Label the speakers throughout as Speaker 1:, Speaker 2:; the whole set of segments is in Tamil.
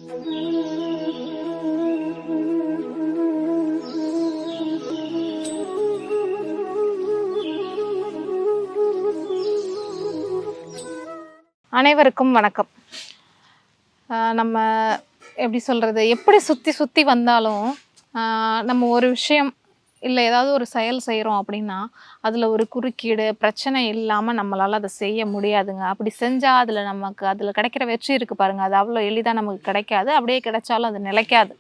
Speaker 1: அனைவருக்கும் வணக்கம். நம்ம எப்படி சொல்கிறது, எப்படி சுற்றி சுற்றி வந்தாலும் நம்ம ஒரு விஷயம் இல்லை ஏதாவது ஒரு செயல் செய்கிறோம் அப்படின்னா அதில் ஒரு குறுக்கீடு பிரச்சனை இல்லாமல் நம்மளால் அதை செய்ய முடியாதுங்க. அப்படி செஞ்சால் அதில் கிடைக்கிற வெற்றி இருக்குது பாருங்கள், அது அவ்வளோ எளிதாக நமக்கு கிடைக்காது. அப்படியே கிடைச்சாலும் அது நிலைக்காது.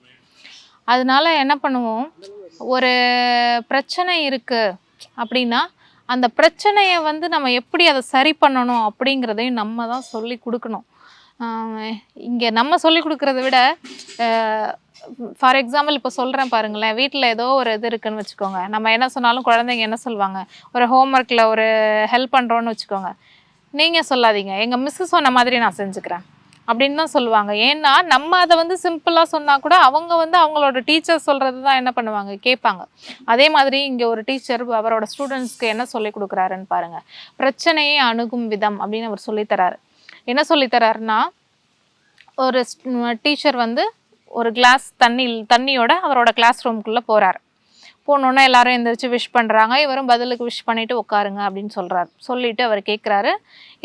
Speaker 1: அதனால என்ன பண்ணுவோம், ஒரு பிரச்சனை இருக்குது அப்படின்னா அந்த பிரச்சனையை நம்ம எப்படி அதை சரி பண்ணணும் அப்படிங்கிறதையும் நம்ம தான் சொல்லி கொடுக்கணும். இங்கே நம்ம சொல்லி கொடுக்குறத விட ஃபார் எக்ஸாம்பிள் இப்போ சொல்கிறேன் பாருங்களேன், வீட்டில் ஏதோ ஒரு இது இருக்குதுன்னு வச்சுக்கோங்க. நம்ம என்ன சொன்னாலும் குழந்தைங்க என்ன சொல்லுவாங்க, ஒரு ஹோம்ஒர்க்கில் ஒரு ஹெல்ப் பண்ணுறோன்னு வச்சுக்கோங்க. நீங்கள் சொல்லாதீங்க, எங்கள் மிஸ்ஸு சொன்ன மாதிரி நான் செஞ்சுக்கிறேன் அப்படின்னு தான் சொல்லுவாங்க. ஏன்னா நம்ம அதை சிம்பிளாக சொன்னால் கூட அவங்க அவங்களோட டீச்சர் சொல்கிறது தான் என்ன பண்ணுவாங்க, கேட்பாங்க. அதே மாதிரி இங்கே ஒரு டீச்சர் அவரோட ஸ்டூடெண்ட்ஸ்க்கு என்ன சொல்லி கொடுக்குறாருன்னு பாருங்கள். பிரச்சனையை அணுகும் விதம் அப்படின்னு அவர் சொல்லித்தராரு. என்ன சொல்லித்தராருன்னா, ஒரு டீச்சர் ஒரு கிளாஸ் தண்ணியோட அவரோட கிளாஸ் ரூம்குள்ளே போகிறார். போனோன்னே எல்லாரும் எந்திரிச்சு விஷ் பண்ணுறாங்க. இவரும் பதிலுக்கு விஷ் பண்ணிவிட்டு உட்காருங்க அப்படின்னு சொல்கிறார். சொல்லிவிட்டு அவர் கேட்குறாரு,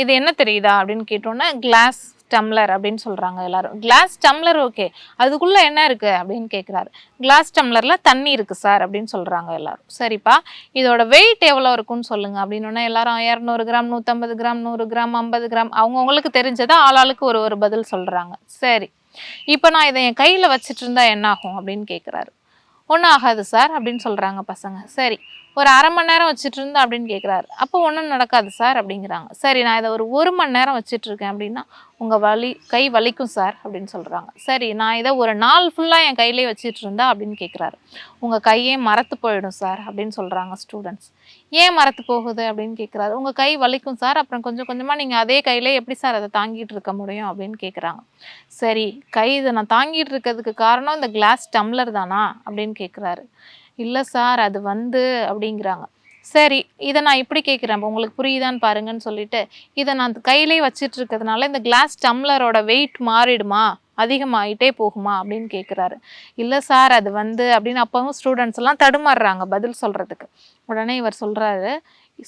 Speaker 1: இது என்ன தெரியுதா அப்படின்னு கேட்டோன்னே கிளாஸ் டம்ளர் அப்படின்னு சொல்கிறாங்க எல்லாரும். கிளாஸ் டம்ளர் ஓகே, அதுக்குள்ளே என்ன இருக்குது அப்படின்னு கேட்குறாரு. கிளாஸ் டம்ளரில் தண்ணி இருக்குது சார் அப்படின்னு சொல்கிறாங்க எல்லாரும். சரிப்பா, இதோட வெயிட் எவ்வளோ இருக்குன்னு சொல்லுங்கள் அப்படின்னோடனே எல்லாரும் 200 கிராம், 150 கிராம், 100 கிராம், 50 கிராம் அவங்கவுங்களுக்கு தெரிஞ்சதை ஆளாளுக்கு ஒரு பதில் சொல்கிறாங்க. சரி, இப்போ நான் இதை என் கையில் வச்சுட்டு இருந்தா என்ன ஆகும் அப்படின்னு கேட்குறாரு. ஒன்றும் ஆகாது சார் அப்படின்னு சொல்கிறாங்க பசங்க. சரி, ஒரு அரை மணி நேரம் வச்சுட்டு இருந்தா அப்படின்னு கேட்குறாரு. அப்போ ஒன்றும் நடக்காது சார் அப்படிங்கிறாங்க. சரி, நான் இதை ஒரு மணி நேரம் வச்சிட்ருக்கேன் அப்படின்னா உங்கள் கை வலிக்கும் சார் அப்படின்னு சொல்கிறாங்க. சரி, நான் இதை ஒரு நாள் ஃபுல்லாக என் கையிலே வச்சிட்டு இருந்தா அப்படின்னு கேட்குறாரு. உங்கள் கையே மரத்து போயிடும் சார் அப்படின்னு சொல்கிறாங்க ஸ்டூடெண்ட்ஸ். ஏன் மரத்து போகுது அப்படின்னு கேட்குறாரு. உங்கள் கை வலிக்கும் சார், அப்புறம் கொஞ்சம் கொஞ்சமாக நீங்கள் அதே கையிலே எப்படி சார் அதை தாங்கிட்டு இருக்க முடியும் அப்படின்னு கேட்குறாங்க. சரி, இதை நான் தாங்கிட்டு இருக்கிறதுக்கு காரணம் இந்த கிளாஸ் டம்ளர் தானா அப்படின்னு கேட்குறாரு. இல்லை சார், அது அப்படிங்கிறாங்க. சரி, இதை நான் இப்படி கேட்குறேன், உங்களுக்கு புரியுதான்னு பாருங்கன்னு சொல்லிட்டு இதை நான் கையிலே வச்சிட்டு இருக்கிறதுனால இந்த கிளாஸ் டம்ளரோட வெயிட் மாறிடுமா, அதிகமாகிட்டே போகுமா அப்படின்னு கேட்குறாரு. இல்லை சார், அது அப்படின்னு அப்பவும் ஸ்டூடெண்ட்ஸ் எல்லாம் தடுமாறுறாங்க பதில் சொல்கிறதுக்கு. உடனே இவர் சொல்கிறாரு,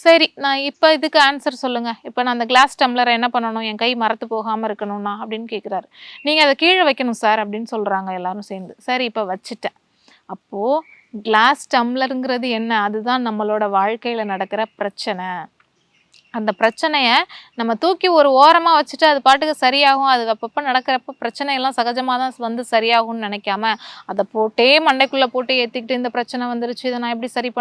Speaker 1: சரி, நான் இப்போ இதுக்கு ஆன்சர் சொல்லுங்கள். இப்போ நான் அந்த கிளாஸ் டம்ளரை என்ன பண்ணணும், என் கை மரத்து போகாமல் இருக்கணும்னா அப்படின்னு கேட்குறாரு. நீங்கள் அதை கீழே வைக்கணும் சார் அப்படின்னு சொல்கிறாங்க எல்லாரும் சேர்ந்து. சரி, இப்போ வச்சுட்டேன். அப்போது கிளாஸ் டம்ளருங்கிறது என்ன, அதுதான் நம்மளோட வாழ்க்கையில் நடக்கிற பிரச்சனை. அந்த பிரச்சனையை நம்ம தூக்கி ஒரு ஓரமாக வச்சுட்டு அது பாட்டுக்கு சரியாகும், அது அப்பப்போ நடக்கிறப்ப பிரச்சனையெல்லாம் சகஜமாக தான் சரியாகும்னு நினைக்காம அதை போட்டே மண்டைக்குள்ளே போட்டு ஏற்றிக்கிட்டு இந்த பிரச்சனை வந்துருச்சு, இதை நான் எப்படி சரி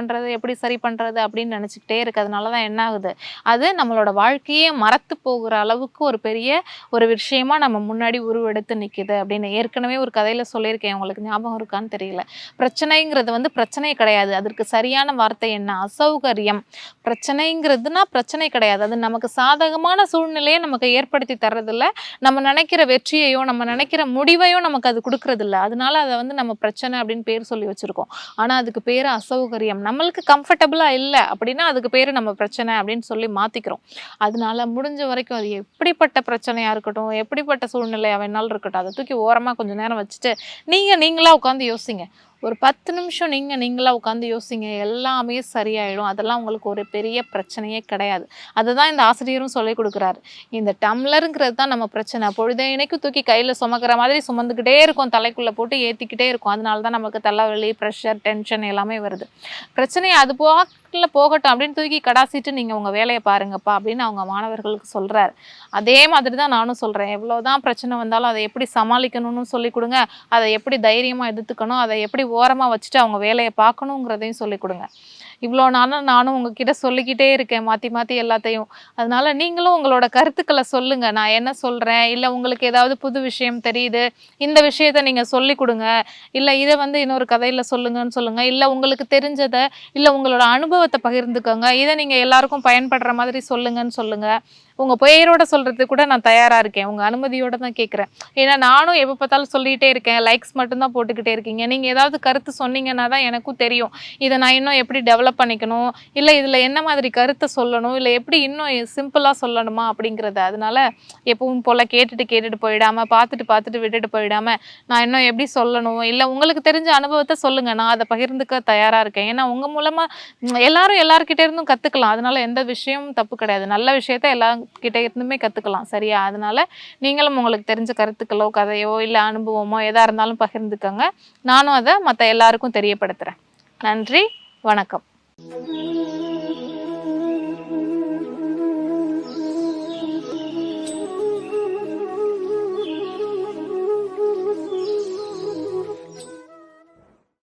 Speaker 1: பண்ணுறது அப்படின்னு நினச்சிக்கிட்டே இருக்கிறதுனால தான் என்ன ஆகுது, அது நம்மளோட வாழ்க்கையே மறத்து போகிற அளவுக்கு ஒரு பெரிய ஒரு விஷயமா நம்ம முன்னாடி உருவெடுத்து நிற்கிது அப்படின்னு ஏற்கனவே ஒரு கதையில் சொல்லியிருக்கேன். உங்களுக்கு ஞாபகம் இருக்கான்னு தெரியல. பிரச்சனைங்கிறது பிரச்சனை கிடையாது, அதற்கு சரியான வார்த்தை என்ன, அசௌகரியம். பிரச்சனைங்கிறதுனா பிரச்சனை கிடையாது, அது நமக்கு சாதகமான சூழ்நிலையை நமக்கு ஏற்படுத்தி தர்றதில்ல, நம்ம நினைக்கிற வெற்றியையோ நம்ம நினைக்கிற முடிவையோ நமக்கு அது கொடுக்கறதில்ல. அதனால அதை நம்ம பிரச்சனை அப்படின்னு பேர் சொல்லி வச்சுருக்கோம். ஆனால் அதுக்கு பேர் அசௌகரியம். நம்மளுக்கு கம்ஃபர்டபுளாக இல்லை அப்படின்னா அதுக்கு பேர் நம்ம பிரச்சனை அப்படின்னு சொல்லி மாற்றிக்கிறோம். அதனால முடிஞ்ச வரைக்கும் அது எப்படிப்பட்ட பிரச்சனையாக இருக்கட்டும், எப்படிப்பட்ட சூழ்நிலையாக வேணாலும் இருக்கட்டும், அதை தூக்கி ஓரமாக கொஞ்சம் நேரம் வச்சுட்டு நீங்களாக உட்காந்து யோசிங்க. ஒரு 10 நிமிஷம் நீங்களாக உட்காந்து யோசிங்க, எல்லாமே சரியாயிடும். அதெல்லாம் உங்களுக்கு ஒரு பெரிய பிரச்சனையே கிடையாது. அதுதான் இந்த ஆசிரியரும் சொல்லிக் கொடுக்குறாரு. இந்த டம்ளருங்கிறது தான் நம்ம பிரச்சனை. பொழுதைனைக்கு தூக்கி கையில் சுமக்கிற மாதிரி சுமந்துக்கிட்டே இருக்கும், தலைக்குள்ளே போட்டு ஏற்றிக்கிட்டே இருக்கும். அதனால தான் நமக்கு தலைவலி, ப்ரெஷர், டென்ஷன் எல்லாமே வருது. பிரச்சனை அது போகட்டும் அப்படின்னு தூக்கி கடாசிட்டு நீங்கள் உங்கள் வேலையை பாருங்கப்பா அப்படின்னு அவங்க மாணவர்களுக்கு சொல்கிறாரு. அதே மாதிரி தான் நானும் சொல்கிறேன். எவ்வளோதான் பிரச்சனை வந்தாலும் அதை எப்படி சமாளிக்கணும்னு சொல்லி கொடுங்க, அதை எப்படி தைரியமாக எதிர்த்துக்கணும், அதை எப்படி ஓரமாக வச்சுட்டு அவங்க வேலையை பார்க்கணுங்கிறதையும் சொல்லி கொடுங்க. இவ்வளோ நானும் உங்ககிட்ட சொல்லிக்கிட்டே இருக்கேன் மாற்றி எல்லாத்தையும். அதனால நீங்களும் உங்களோட கருத்துக்களை சொல்லுங்கள். நான் என்ன சொல்கிறேன், இல்லை உங்களுக்கு ஏதாவது புது விஷயம் தெரியுது, இந்த விஷயத்தை நீங்கள் சொல்லி கொடுங்க, இல்லை இதை இன்னொரு கதையில் சொல்லுங்கன்னு சொல்லுங்கள், இல்லை உங்களுக்கு தெரிஞ்சதை, இல்லை உங்களோட அனுபவத்தை பகிர்ந்துக்கோங்க, இதை நீங்கள் எல்லாருக்கும் பயன்படுற மாதிரி சொல்லுங்கன்னு சொல்லுங்கள். உங்கள் பெயரோட சொல்கிறதுக்கு கூட நான் தயாராக இருக்கேன், உங்கள் அனுமதியோடு தான் கேட்குறேன். ஏன்னா நானும் எப்போ பார்த்தாலும் சொல்லிகிட்டே இருக்கேன், லைக்ஸ் மட்டும்தான் போட்டுக்கிட்டே இருக்கீங்க. நீங்கள் ஏதாவது கருத்து சொன்னீங்கன்னா தான் எனக்கும் தெரியும் இதை நான் இன்னும் எப்படி டெவலப் டெவலப் பண்ணிக்கணும், இல்லை இதில் என்ன மாதிரி கருத்தை சொல்லணும், இல்லை எப்படி இன்னும் சிம்பிளாக சொல்லணுமா அப்படிங்கிறத. அதனால எப்பவும் போல் கேட்டுட்டு போயிடாமல், பார்த்துட்டு விட்டுட்டு போயிடாமல், நான் இன்னும் எப்படி சொல்லணும், இல்லை உங்களுக்கு தெரிஞ்ச அனுபவத்தை சொல்லுங்கள், நான் அதை பகிர்ந்துக்க தயாராக இருக்கேன். ஏன்னா உங்கள் மூலமாக எல்லாரும் எல்லார்கிட்ட இருந்தும் கற்றுக்கலாம். அதனால எந்த விஷயமும் தப்பு கிடையாது. நல்ல விஷயத்த எல்லார்கிட்ட இருந்துமே கற்றுக்கலாம். சரியா? அதனால நீங்களும் உங்களுக்கு தெரிஞ்ச கருத்துக்களோ கதையோ இல்லை அனுபவமோ எதாக இருந்தாலும் பகிர்ந்துக்கங்க. நானும் அதை மற்ற எல்லாருக்கும் தெரியப்படுத்துகிறேன். நன்றி, வணக்கம்.